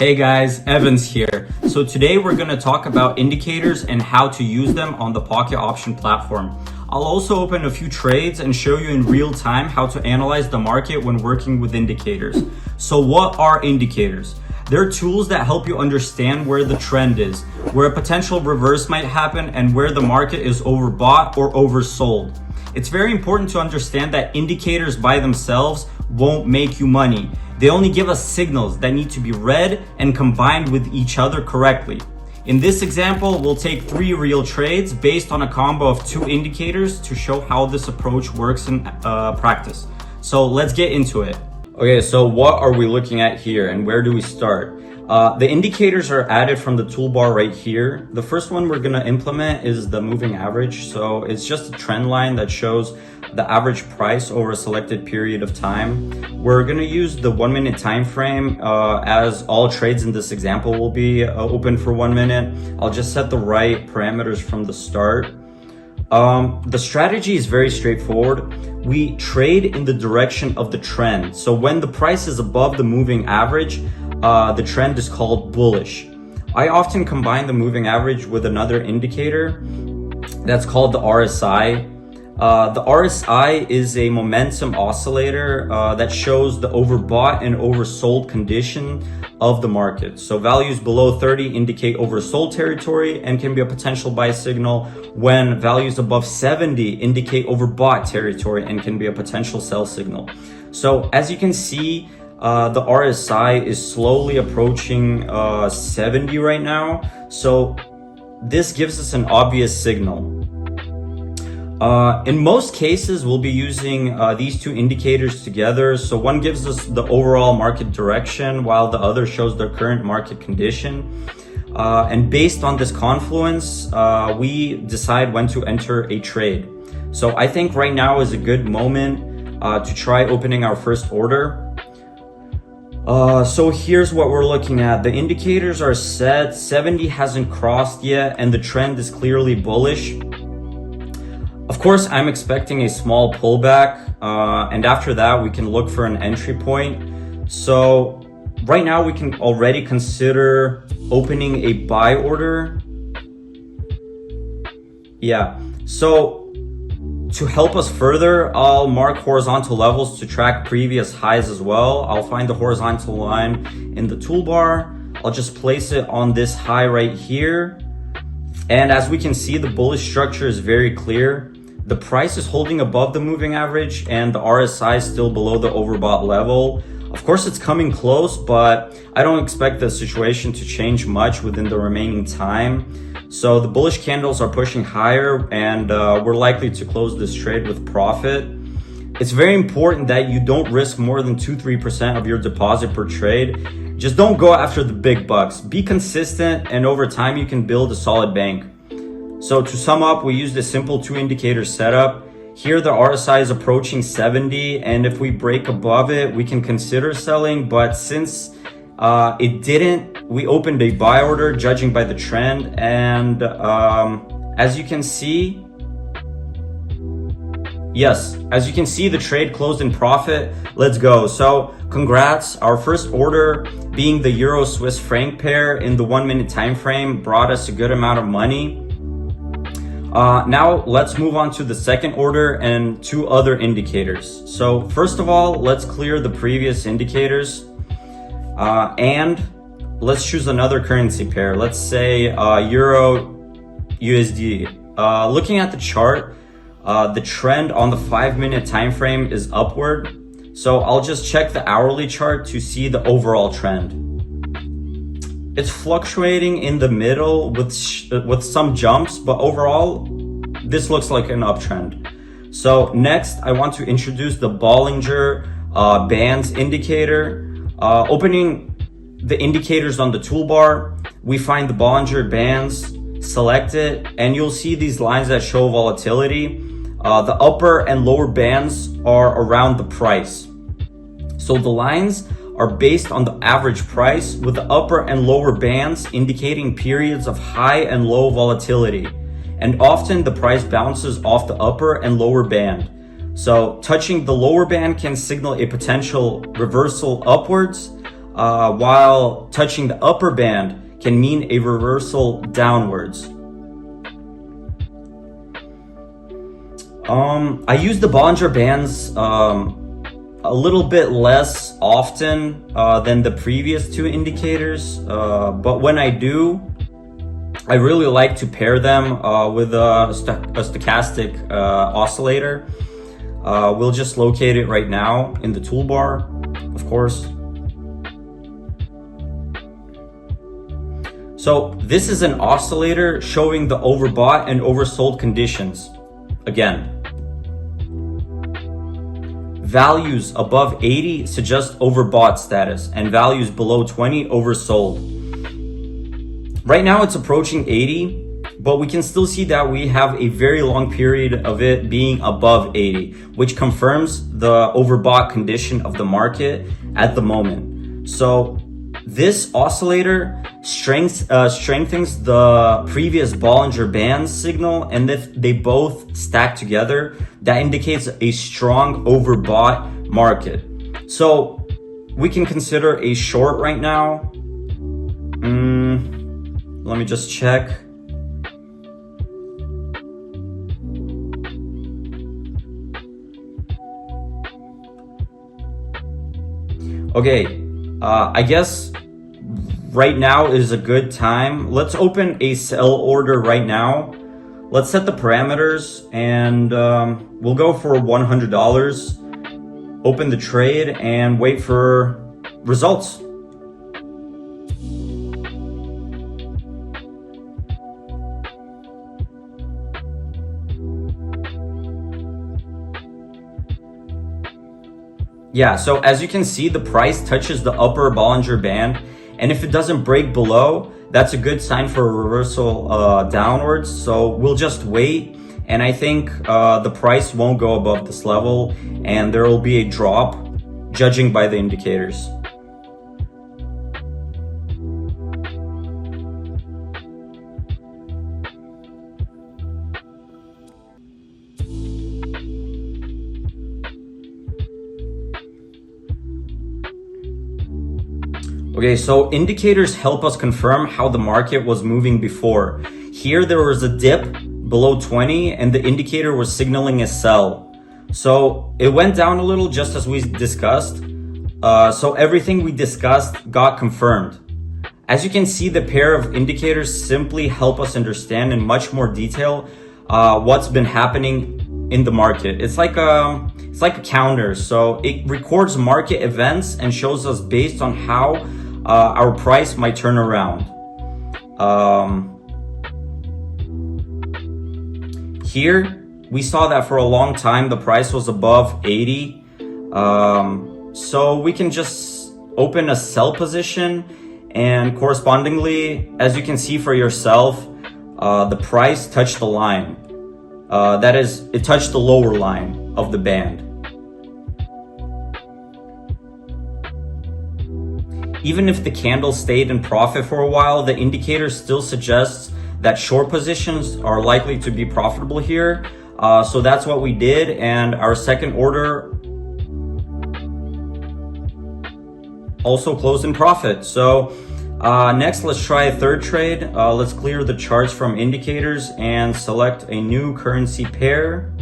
Hey guys, Evans here. So today we're going to talk about indicators and how to use them on the Pocket Option platform. I'll also open a few trades and show you in real time how to analyze the market when working with indicators. So what are indicators? They're tools that help you understand where the trend is, where a potential reverse might happen, and where the market is overbought or oversold. It's very important to understand that indicators by themselves won't make you money. They only give us signals that need to be read and combined with each other correctly. In this example, we'll take 3 real trades based on a combo of 2 indicators to show how this approach works in practice. So let's get into it. Okay, so what are we looking at here and where do we start? The indicators are added from the toolbar right here. The first one we're going to implement is the moving average. So it's just a trend line that shows the average price over a selected period of time. We're going to use the 1 minute time frame as all trades in this example will be open for 1 minute. I'll just set the right parameters from the start. The strategy is very straightforward. We trade in the direction of the trend. So when the price is above the moving average, the trend is called bullish. I often combine the moving average with another indicator that's called the RSI. The RSI is a momentum oscillator that shows the overbought and oversold condition of the market. So values below 30 indicate oversold territory and can be a potential buy signal, when values above 70 indicate overbought territory and can be a potential sell signal. So as you can see, the RSI is slowly approaching 70 right now. So this gives us an obvious signal. In most cases, we'll be using these 2 indicators together. So one gives us the overall market direction while the other shows the current market condition. And based on this confluence, we decide when to enter a trade. So I think right now is a good moment to try opening our first order. So here's what we're looking at. The indicators are set, 70 hasn't crossed yet, and the trend is clearly bullish. Of course, I'm expecting a small pullback, and after that, we can look for an entry point. So right now, we can already consider opening a buy order. Yeah, so to help us further, I'll mark horizontal levels to track previous highs as well. I'll find the horizontal line in the toolbar. I'll just place it on this high right here. And as we can see, the bullish structure is very clear. The price is holding above the moving average and the RSI is still below the overbought level. Of course, it's coming close, but I don't expect the situation to change much within the remaining time. So the bullish candles are pushing higher, and we're likely to close this trade with profit. It's very important that you don't risk more than 2-3% of your deposit per trade. Just don't go after the big bucks. Be consistent, and over time you can build a solid bank. So to sum up, we used a simple 2 indicator setup. Here the RSI is approaching 70, and if we break above it, we can consider selling. But since it didn't, we opened a buy order judging by the trend. And as you can see, the trade closed in profit. Let's go. So congrats. Our first order, being the Euro Swiss franc pair in the 1 minute time frame, brought us a good amount of money. Now let's move on to the second order and 2 other indicators. So first of all, let's clear the previous indicators and let's choose another currency pair. Let's say Euro USD. Looking at the chart, the trend on the 5 minute time frame is upward. So I'll just check the hourly chart to see the overall trend. It's fluctuating in the middle with some jumps, but overall, this looks like an uptrend. So next, I want to introduce the Bollinger Bands indicator. Opening the indicators on the toolbar, we find the Bollinger Bands, select it, and you'll see these lines that show volatility. The upper and lower bands are around the price. So the lines are based on the average price, with the upper and lower bands indicating periods of high and low volatility. And often the price bounces off the upper and lower band. So touching the lower band can signal a potential reversal upwards. while touching the upper band can mean a reversal downwards. I use the Bollinger Bands a little bit less often than the previous two indicators, but when I do, I really like to pair them with a stochastic oscillator. We'll just locate it right now in the toolbar, of course. So this is an oscillator showing the overbought and oversold conditions. Again, values above 80 suggest overbought status and values below 20 oversold. Right now it's approaching 80, but we can still see that we have a very long period of it being above 80, which confirms the overbought condition of the market at the moment. So this oscillator strengthens the previous Bollinger Bands signal, and if they both stack together, that indicates a strong overbought market. So we can consider a short right now. Let me just check. Okay, I guess right now is a good time. Let's open a sell order right now. Let's set the parameters and we'll go for $100. Open the trade and wait for results. Yeah, so as you can see, the price touches the upper Bollinger Band, and if it doesn't break below, that's a good sign for a reversal downwards. So we'll just wait, and I think the price won't go above this level, and there will be a drop, judging by the indicators. Okay, so indicators help us confirm how the market was moving before. Here there was a dip below 20 and the indicator was signaling a sell. So it went down a little just as we discussed. So everything we discussed got confirmed. As you can see, the pair of indicators simply help us understand in much more detail what's been happening in the market. It's like a calendar. So it records market events and shows us based on how our price might turn around. Here we saw that for a long time the price was above 80. So we can just open a sell position, and correspondingly, as you can see for yourself, the price touched the line. That is, it touched the lower line of the band. Even if the candle stayed in profit for a while, the indicator still suggests that short positions are likely to be profitable here. So that's what we did, and our second order also closed in profit. So next, let's try a third trade. Let's clear the charts from indicators and select a new currency pair.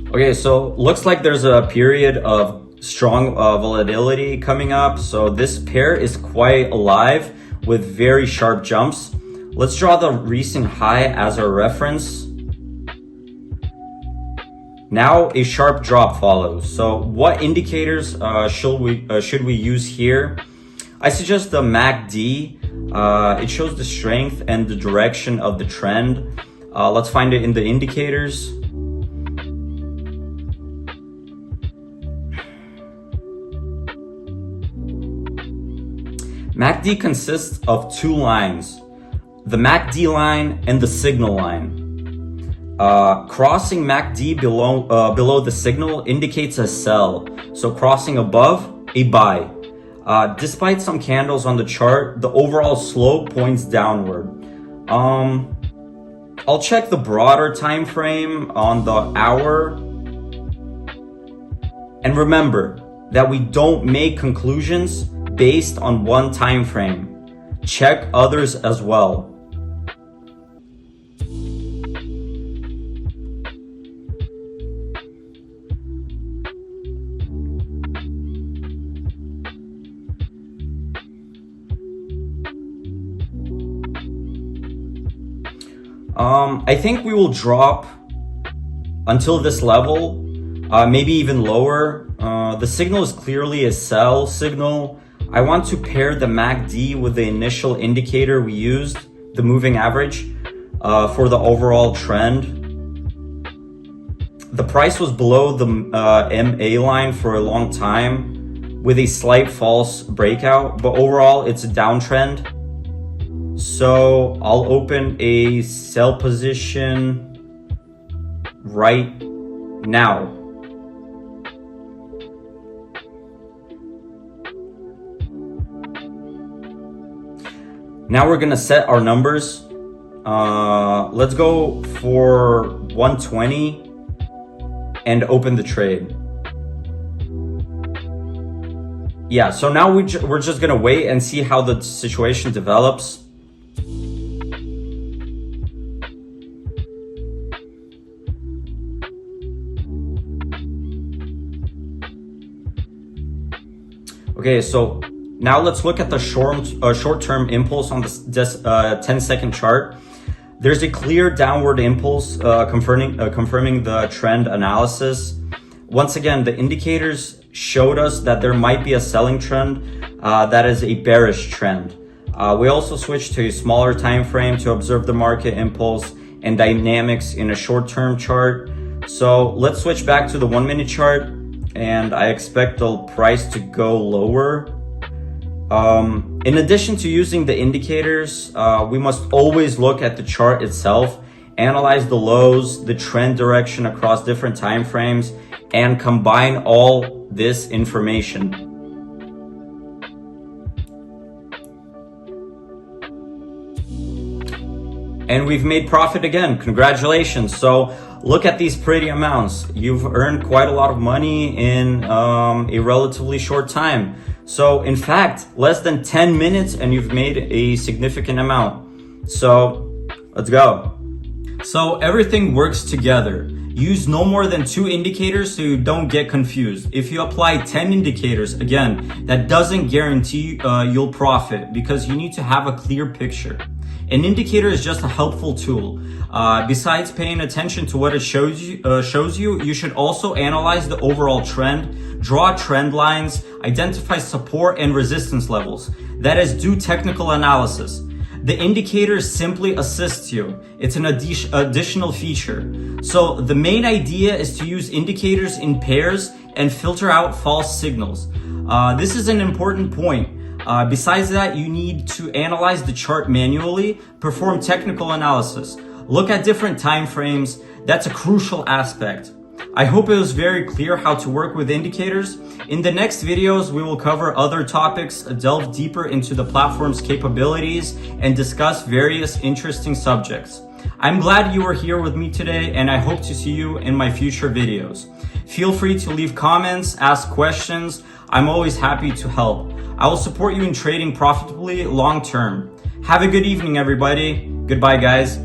Okay, so looks like there's a period of strong volatility coming up. So this pair is quite alive with very sharp jumps. Let's draw the recent high as our reference. Now a sharp drop follows. So what indicators should we use here? I suggest the MACD. It shows the strength and the direction of the trend. Let's find it in the indicators. MACD consists of two lines, the MACD line and the signal line. Crossing MACD below the signal indicates a sell, so crossing above, a buy. Despite some candles on the chart, the overall slope points downward. I'll check the broader time frame on the hour. And remember that we don't make conclusions based on one time frame. Check others as well. I think we will drop until this level, maybe even lower. The signal is clearly a sell signal. I want to pair the MACD with the initial indicator we used, the moving average, for the overall trend. The price was below the MA line for a long time with a slight false breakout, but overall it's a downtrend. So I'll open a sell position right now. Now we're gonna set our numbers. Let's go for 120 and open the trade. Yeah, so now we're just gonna wait and see how the situation develops. Okay, so now let's look at the short-term impulse on this 10-second chart. There's a clear downward impulse confirming the trend analysis. Once again, the indicators showed us that there might be a selling trend that is a bearish trend. We also switched to a smaller time frame to observe the market impulse and dynamics in a short-term chart. So let's switch back to the 1-minute chart, and I expect the price to go lower. In addition to using the indicators, we must always look at the chart itself, analyze the lows, the trend direction across different time frames, and combine all this information. And we've made profit again. Congratulations. So look at these pretty amounts. You've earned quite a lot of money in a relatively short time. So in fact, less than 10 minutes and you've made a significant amount. So let's go. So everything works together. Use no more than 2 indicators so you don't get confused. If you apply 10 indicators, again, that doesn't guarantee you'll profit, because you need to have a clear picture. An indicator is just a helpful tool. Besides paying attention to what it shows you, you should also analyze the overall trend, draw trend lines, identify support and resistance levels. That is, do technical analysis. The indicator simply assists you. It's an additional feature. So the main idea is to use indicators in pairs and filter out false signals. This is an important point. Besides that, you need to analyze the chart manually, perform technical analysis, look at different time frames. That's a crucial aspect. I hope it was very clear how to work with indicators. In the next videos, we will cover other topics, delve deeper into the platform's capabilities, and discuss various interesting subjects. I'm glad you were here with me today, and I hope to see you in my future videos. Feel free to leave comments, ask questions. I'm always happy to help. I will support you in trading profitably long term. Have a good evening, everybody. Goodbye, guys.